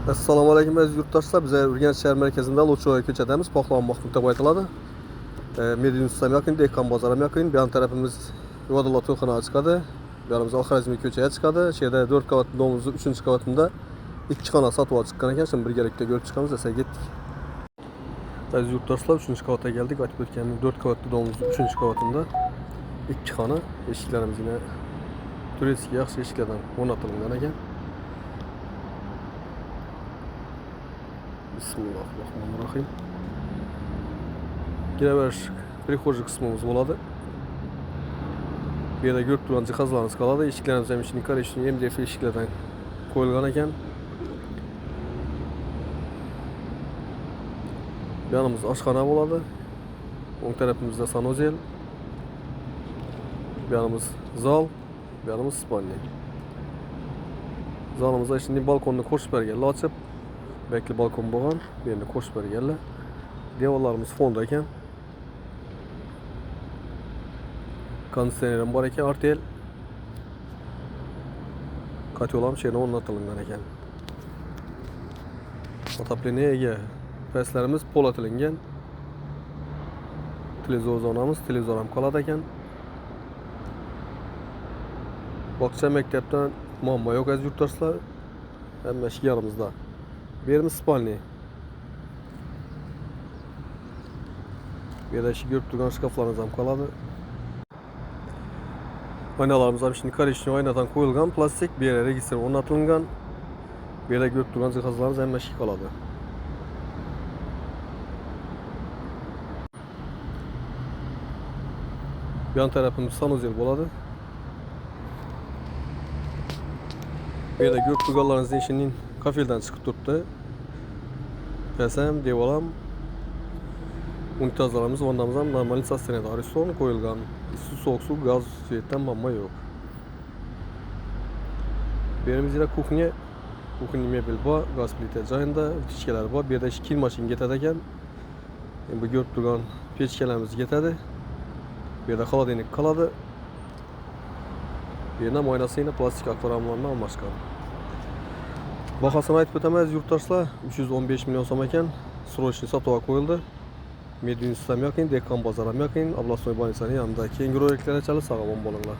Assalomu alaykum aziz yurtdoshlar. Biz Urganch shahar markazida Lo'choy ko'chadamiz. Poxlonmoq deb aytiladi. Medinusdan yaqin, Dehqon bozoriga yaqin. Bu yon tarafimiz Vodolot to'yxonaga chiqadi. Bu yonimiz Al-Xorazmiy ko'chaga chiqadi. Shu yerda 4 qavat domimizning 3-qavatida 2 xona sotib olib chiqqan ekan. Shuni birgalikda ko'rib chiqamiz. Esa ketdik. Aziz yurtdoshlar, 3-qavatga keldik. Aytib o'tganim 4 qavatli domimizning 3-qavatida 2 xona eshiklarimiz yine turistik yaxshi eshiklardan o'rnatilgan ekan. Bismillahirrahmanirrahim. Giraverish prixожий qismimiz bo'ladi. Bu yerda ko'rib turgan jihozlarimiz qoladi. Eshiklarimiz ham ishini qarashni MDF eshiklardan qo'yilgan ekan. Bu yonimiz oshxona bo'ladi. O'ng tarafimizda sanuzel. Bu yonimiz zal, bu yonimiz spalnya. Zalimizda ishini balkonni qo'shib bergan, ochib bekli balkon bo'lgan, bu yerni qo'shib berganlar. Devorlarimiz fonda ekan. Konditsionerim bor ekan, artel. Katyolam şeyine o'rnatilgan ekan. Otopleniyaga pastlarimiz polatilgan. Televizor zonamiz, televizor ham qoladi ekan. Bog'cha maktabdan muammo yo'q aziz yurtdoshlar. Hamma ish yarimizda. Bu yerimiz spalnya. Bu yerda ishi ko'rib turgan shkaflarimiz ham qoladi. Oynalarimiz ham ishini qarashni oynadan qo'yilgan, plastik, bu yerga registr o'rnatilgan. Bu yerda ko'rib turgan jihozlarimiz hamma ishi qoladi. Bu yon tarafimiz sanuzel bo'ladi. Bu yerda ko'rib turganlaringizni ishining kafeldan chiqib turibdi. Kasam, devolam, unitazlarimiz, vannamiz ham normal sostenida ariston qo'yilgan. Su, soğuk su, gaz, svetdan muammo yo'q. Bu yerimiz yine kuxnya, kuxnya mebel bor, gaz plita joyida, pechkalar bor. Bu yerda kiyim mashin ketadi ekan. Bu ko'rib turgan pechkalarimiz ketadi. Bu yerda xolodilnik qoladi. Bu yerda oynasi yine plastik akvaryumlardan almashgan. Bahasini aytib o'taman aziz yurtdoshlar, 315 million so'm ekan. Srochniy sotuvga qo'yildi. Medinusdan yaqin, Dehqon bozoriga yaqin, Ablasoy Bonisani yanında. Keyingi roliklarga chalib sog'lom bo'linglar.